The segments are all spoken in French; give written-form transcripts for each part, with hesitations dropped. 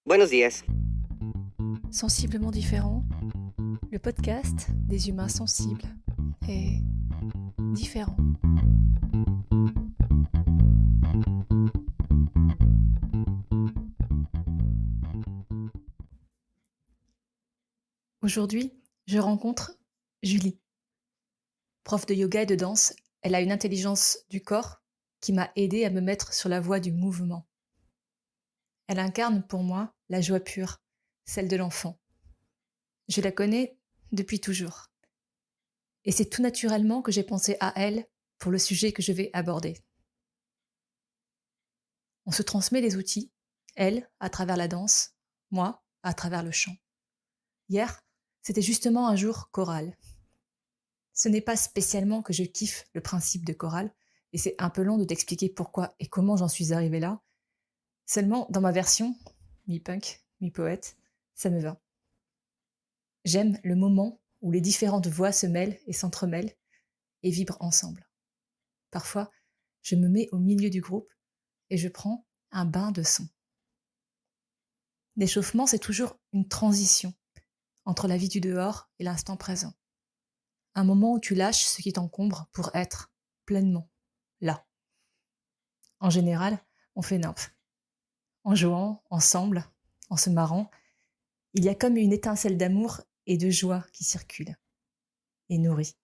Buenos días. Sensiblement différent, le podcast des humains sensibles et différents. Aujourd'hui, je rencontre Julie. Prof de yoga et de danse, elle a une intelligence du corps qui m'a aidée à me mettre sur la voie du mouvement. Elle incarne pour moi la joie pure, celle de l'enfant. Je la connais depuis toujours. Et c'est tout naturellement que j'ai pensé à elle pour le sujet que je vais aborder. On se transmet des outils, elle à travers la danse, moi à travers le chant. Hier, c'était justement un jour choral. Ce n'est pas spécialement que je kiffe le principe de chorale, et c'est un peu long de t'expliquer pourquoi et comment j'en suis arrivée là. Seulement, dans ma version, mi-punk, mi-poète, ça me va. J'aime le moment où les différentes voix se mêlent et s'entremêlent et vibrent ensemble. Parfois, je me mets au milieu du groupe et je prends un bain de son. L'échauffement, c'est toujours une transition entre la vie du dehors et l'instant présent. Un moment où tu lâches ce qui t'encombre pour être pleinement là. En général, on fait nymphe. En jouant, ensemble, en se marrant, il y a comme une étincelle d'amour et de joie qui circule et nourrit.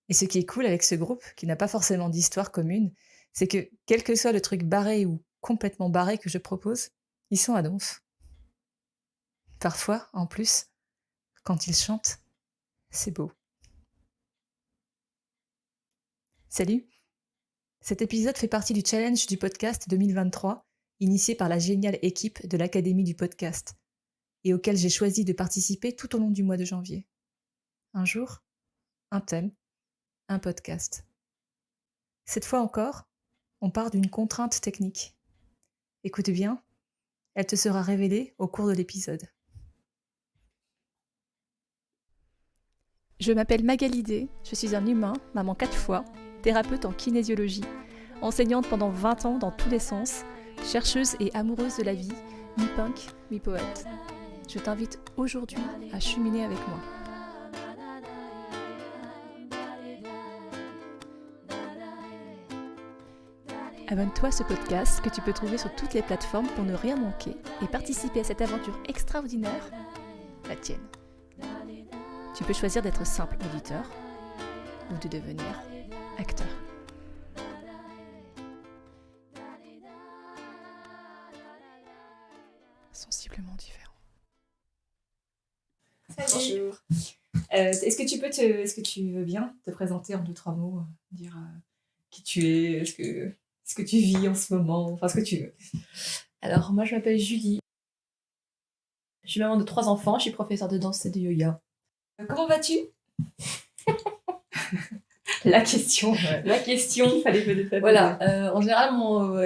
Et ce qui est cool avec ce groupe, qui n'a pas forcément d'histoire commune, c'est que quel que soit le truc barré ou complètement barré que je propose, ils sont à donf. Parfois, en plus, quand ils chantent, c'est beau. Salut! Cet épisode fait partie du challenge du podcast 2023, initié par la géniale équipe de l'Académie du podcast, et auquel j'ai choisi de participer tout au long du mois de janvier. Un jour, un thème, un podcast. Cette fois encore, on part d'une contrainte technique. Écoute bien, elle te sera révélée au cours de l'épisode. Je m'appelle Magali D, je suis un humain, maman 4 fois, thérapeute en kinésiologie, enseignante pendant 20 ans dans tous les sens, chercheuse et amoureuse de la vie, mi-punk, mi-poète. Je t'invite aujourd'hui à cheminer avec moi. Abonne-toi à ce podcast que tu peux trouver sur toutes les plateformes pour ne rien manquer et participer à cette aventure extraordinaire, la tienne. Tu peux choisir d'être simple auditeur ou de devenir acteur. Sensiblement différent. Bonjour. Est-ce que tu veux bien te présenter en 2-3 mots, dire qui tu es, ce que tu vis en ce moment, enfin ce que tu veux. Alors, moi, je m'appelle Julie. Je suis maman de 3 enfants, je suis professeure de danse et de yoga. Comment vas-tu? La question, il fallait peut-être pas Voilà, en général,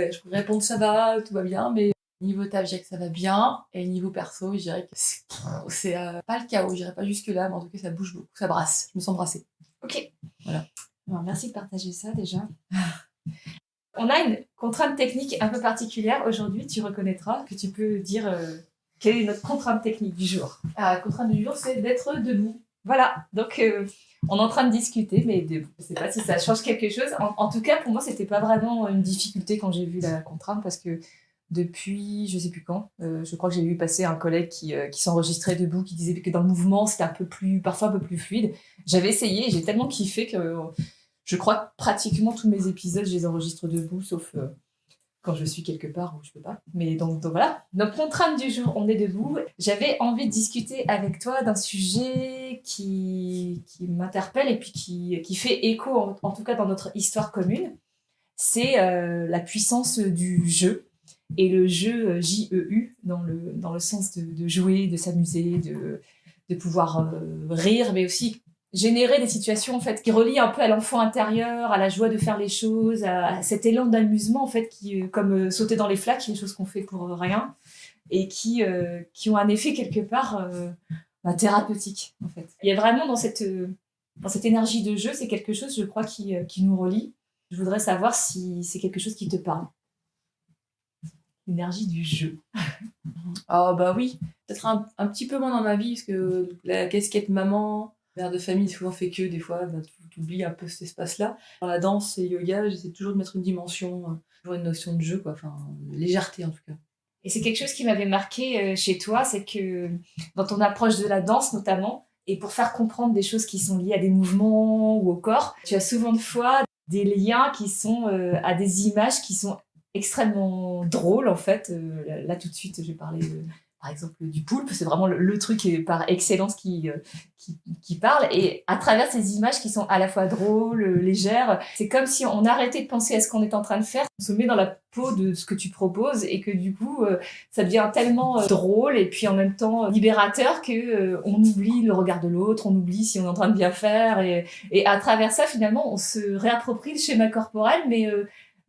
je pourrais répondre ça va, tout va bien, mais niveau taf, je dirais que ça va bien, et niveau perso, je dirais que c'est pas le chaos, je dirais pas jusque-là, mais en tout cas, ça bouge beaucoup, ça brasse, je me sens brassée. Ok. Voilà. Bon, merci de partager ça déjà. On a une contrainte technique un peu particulière aujourd'hui, tu reconnaîtras, que tu peux dire quelle est notre contrainte technique du jour. La contrainte du jour, c'est d'être debout. Voilà, donc on est en train de discuter, mais je ne sais pas si ça change quelque chose. En tout cas, pour moi, c'était pas vraiment une difficulté quand j'ai vu la contrainte, parce que depuis, je sais plus quand, je crois que j'ai vu passer un collègue qui s'enregistrait debout, qui disait que dans le mouvement, c'était parfois un peu plus fluide. J'avais essayé et j'ai tellement kiffé que je crois que pratiquement tous mes épisodes, je les enregistre debout, sauf quand je suis quelque part où je peux pas. Mais donc voilà, notre contrainte du jour, on est debout. J'avais envie de discuter avec toi d'un sujet qui m'interpelle et puis qui fait écho, en tout cas dans notre histoire commune. C'est la puissance du jeu. Et le jeu J-E-U, dans le sens de jouer, de s'amuser, de pouvoir rire, mais aussi générer des situations en fait qui relient un peu à l'enfant intérieur, à la joie de faire les choses, à cet élan d'amusement en fait qui comme sauter dans les flaques, les choses qu'on fait pour rien et qui ont un effet quelque part thérapeutique en fait. Il y a vraiment dans cette énergie de jeu, c'est quelque chose je crois qui nous relie. Je voudrais savoir si c'est quelque chose qui te parle. L'énergie du jeu. Ah bah oui, peut-être un petit peu moins dans ma vie, parce que la casquette maman, mère de famille, souvent fait que des fois, bah, tu oublies un peu cet espace-là. Dans la danse et le yoga, j'essaie toujours de mettre une dimension, toujours une notion de jeu, quoi, enfin, légèreté en tout cas. Et c'est quelque chose qui m'avait marqué chez toi, c'est que dans ton approche de la danse notamment, et pour faire comprendre des choses qui sont liées à des mouvements ou au corps, tu as souvent de fois des liens qui sont à des images qui sont extrêmement drôles en fait. Là tout de suite, je vais parler par exemple du poulpe, c'est vraiment le truc par excellence qui parle. Et à travers ces images qui sont à la fois drôles, légères, c'est comme si on arrêtait de penser à ce qu'on est en train de faire, on se met dans la peau de ce que tu proposes et que du coup, ça devient tellement drôle et puis en même temps libérateur que on oublie le regard de l'autre, on oublie si on est en train de bien faire et à travers ça, finalement, on se réapproprie le schéma corporel, mais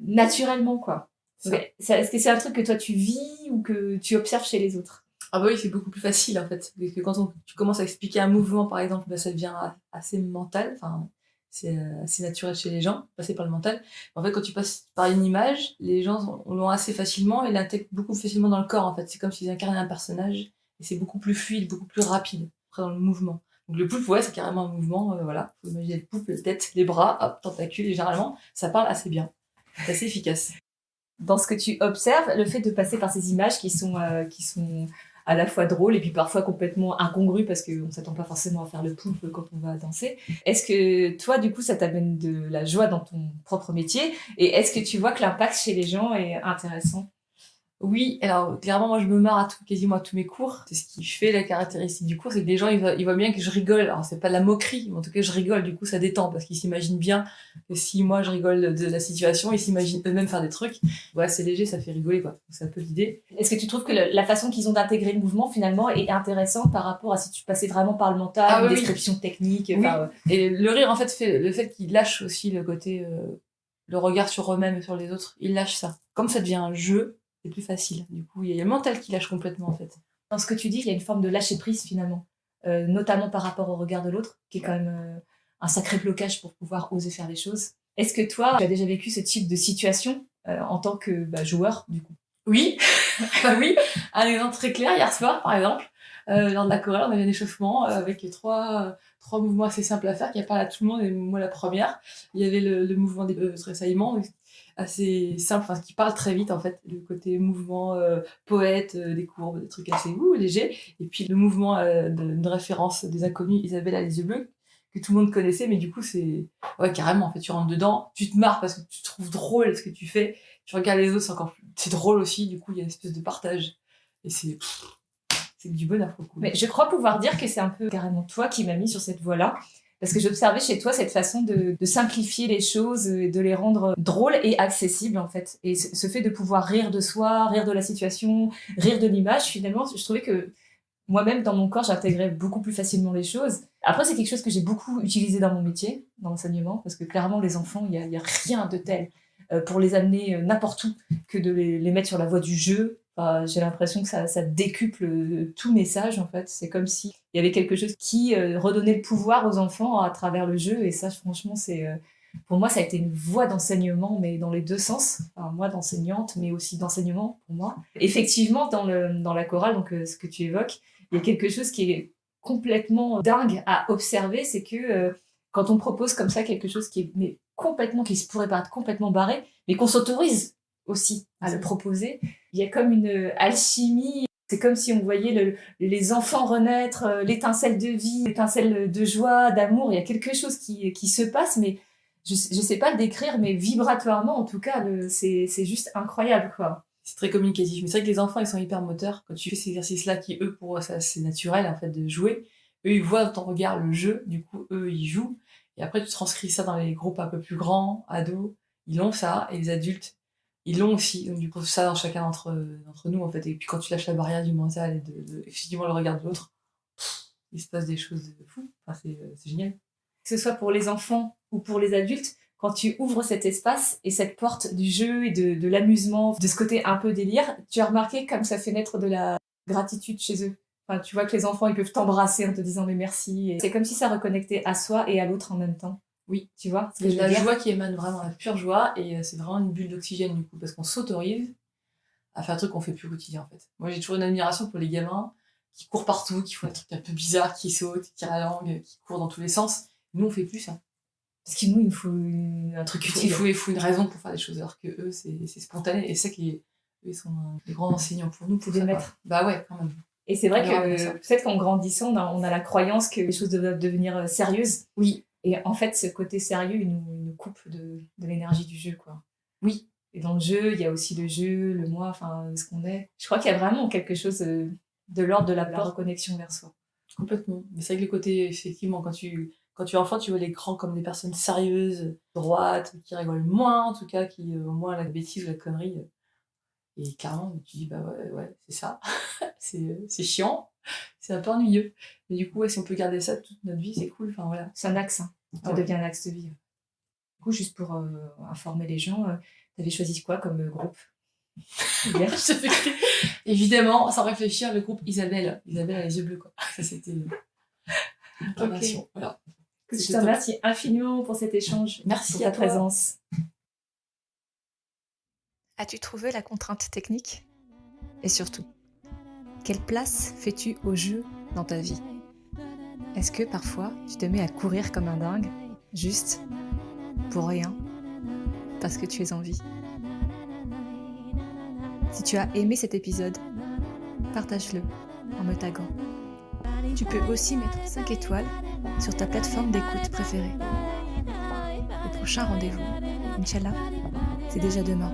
naturellement, quoi. Est-ce que c'est un truc que toi tu vis ou que tu observes chez les autres? Ah bah oui, c'est beaucoup plus facile en fait. Parce que quand tu commences à expliquer un mouvement, par exemple, bah, ça devient assez mental, enfin, c'est assez naturel chez les gens, passer par le mental. En fait, quand tu passes par une image, les gens l'ont assez facilement et l'intègrent beaucoup plus facilement dans le corps en fait. C'est comme s'ils incarnaient un personnage et c'est beaucoup plus fluide, beaucoup plus rapide après dans le mouvement. Donc le poulpe, ouais, c'est carrément un mouvement, voilà. Faut imaginer le poulpe, la tête, les bras, hop, tentacules, et généralement, ça parle assez bien. C'est assez efficace. Dans ce que tu observes, le fait de passer par ces images qui sont à la fois drôles et puis parfois complètement incongrues parce qu'on ne s'attend pas forcément à faire le poulpe quand on va danser. Est-ce que toi, du coup, ça t'amène de la joie dans ton propre métier? Et est-ce que tu vois que l'impact chez les gens est intéressant? Oui, alors clairement, moi je me marre quasiment à tous mes cours. C'est ce qui fait la caractéristique du cours, c'est que les gens ils voient bien que je rigole. Alors c'est pas de la moquerie, mais en tout cas je rigole, du coup ça détend parce qu'ils s'imaginent bien que si moi je rigole de la situation, ils s'imaginent eux-mêmes faire des trucs. Ouais, c'est léger, ça fait rigoler quoi. C'est un peu l'idée. Est-ce que tu trouves que la façon qu'ils ont d'intégrer le mouvement finalement est intéressante par rapport à si tu passais vraiment par le mental, Ah une oui, description technique? oui. Enfin, Et le rire en fait fait le fait qu'ils lâchent aussi le côté le regard sur eux-mêmes et sur les autres, ils lâchent ça. Comme ça devient un jeu, c'est plus facile. Du coup, il y a le mental qui lâche complètement en fait. dans ce que tu dis, il y a une forme de lâcher prise finalement, notamment par rapport au regard de l'autre, qui est quand même un sacré blocage pour pouvoir oser faire les choses. Est-ce que toi, tu as déjà vécu ce type de situation en tant que joueur, du coup? Oui, ah oui, un exemple très clair, hier soir par exemple, lors de la chorale, on avait un échauffement avec trois mouvements assez simples à faire qui parlent à tout le monde, et moi la première. Il y avait le mouvement des tressaillements, assez simple, enfin, qui parle très vite en fait, le côté mouvement poète, des courbes, des trucs assez légers, et puis le mouvement de référence des inconnus, Isabelle a les yeux bleus, que tout le monde connaissait, mais du coup c'est... Ouais, carrément, en fait, tu rentres dedans, tu te marres parce que tu trouves drôle ce que tu fais, tu regardes les autres, c'est encore plus... C'est drôle aussi, du coup, il y a une espèce de partage. Et c'est du bonheur, pour le coup. Mais je crois pouvoir dire que c'est un peu carrément toi qui m'as mis sur cette voie-là. Parce que j'observais chez toi cette façon de simplifier les choses et de les rendre drôles et accessibles, en fait. Et ce fait de pouvoir rire de soi, rire de la situation, rire de l'image, finalement, je trouvais que moi-même, dans mon corps, j'intégrais beaucoup plus facilement les choses. Après, c'est quelque chose que j'ai beaucoup utilisé dans mon métier, dans l'enseignement, parce que clairement, les enfants, il y a rien de tel pour les amener n'importe où que de les mettre sur la voie du jeu. Enfin, j'ai l'impression que ça décuple tout message, en fait. C'est comme s'il y avait quelque chose qui redonnait le pouvoir aux enfants à travers le jeu. Et ça, franchement, pour moi, ça a été une voie d'enseignement, mais dans les deux sens. Enfin, moi, d'enseignante, mais aussi d'enseignement, pour moi. Effectivement, dans la chorale, donc ce que tu évoques, il y a quelque chose qui est complètement dingue à observer, c'est que quand on propose comme ça quelque chose qui se pourrait paraître complètement barré, mais qu'on s'autorise aussi à le proposer, il y a comme une alchimie. C'est comme si on voyait les enfants renaître, l'étincelle de vie, l'étincelle de joie, d'amour. Il y a quelque chose qui se passe, mais je sais pas le décrire, mais vibratoirement, en tout cas, c'est juste incroyable, quoi. C'est très communicatif. Mais c'est vrai que les enfants, ils sont hyper moteurs. Quand tu fais ces exercices-là, qui, eux, pour eux, ça, c'est naturel, en fait, de jouer. Eux, ils voient dans ton regard le jeu. Du coup, eux, ils jouent. Et après, tu transcris ça dans les groupes un peu plus grands, ados. Ils ont ça. Et les adultes, ils l'ont aussi. Donc, du coup, ça dans chacun d'entre nous, en fait. Et puis, quand tu lâches la barrière du mental et effectivement, le regard de l'autre, il se passe des choses de fou. Enfin, c'est génial. Que ce soit pour les enfants ou pour les adultes, quand tu ouvres cet espace et cette porte du jeu et de l'amusement, de ce côté un peu délire, tu as remarqué comme ça fait naître de la gratitude chez eux. Enfin, tu vois que les enfants, ils peuvent t'embrasser en te disant mais merci. Et c'est comme si ça reconnectait à soi et à l'autre en même temps. Oui. Tu vois ce que C'est je de veux la dire? joie qui émane vraiment, la pure joie. Et c'est vraiment une bulle d'oxygène, du coup, parce qu'on s'autorise à faire un truc qu'on fait plus au quotidien, en fait. Moi, j'ai toujours une admiration pour les gamins qui courent partout, qui font des trucs un peu bizarres, qui sautent, qui tirent la langue, qui courent dans tous les sens. Nous, on fait plus ça. Parce que nous, il nous faut un truc utile. Il faut une raison pour faire des choses, alors que eux, c'est spontané. Et c'est ça qui eux, ils sont des grands enseignants pour nous. C'est des maîtres. Bah ouais, quand même. Et c'est vrai On verra bien que ça. peut-être qu'en grandissant, on a la croyance que les choses doivent devenir sérieuses. Oui. Et en fait, ce côté sérieux, il nous coupe de l'énergie du jeu, quoi. Oui. Et dans le jeu, il y a aussi le jeu, le moi, enfin, ce qu'on est. Je crois qu'il y a vraiment quelque chose de l'ordre de la reconnexion vers soi. Complètement. Mais c'est vrai que le côté, effectivement, quand tu es enfant, tu vois les grands comme des personnes sérieuses, droites, qui rigolent moins, en tout cas, qui au moins la bêtise ou la connerie. Et clairement, tu dis, bah ouais, c'est ça. c'est chiant, c'est un peu ennuyeux. Mais du coup, ouais, si on peut garder ça toute notre vie, c'est cool. Enfin, voilà. C'est un axe, hein. Ça Ouais. devient un axe de vie. Du coup, juste pour informer les gens, t'avais choisi quoi comme groupe hier? Évidemment, sans réfléchir, le groupe Isabelle. Isabelle a les yeux bleus, quoi. Ça, c'était une incarnation. Voilà. Je C'était te top. remercie infiniment pour cet échange. Merci pour à ta toi. présence. As-tu trouvé la contrainte technique? Et surtout, quelle place fais-tu au jeu dans ta vie? Est-ce que parfois tu te mets à courir comme un dingue, juste pour rien, parce que tu es en vie? Si tu as aimé cet épisode, partage-le en me taguant. Tu peux aussi mettre 5 étoiles sur ta plateforme d'écoute préférée. Le prochain rendez-vous, Inch'Allah, c'est déjà demain.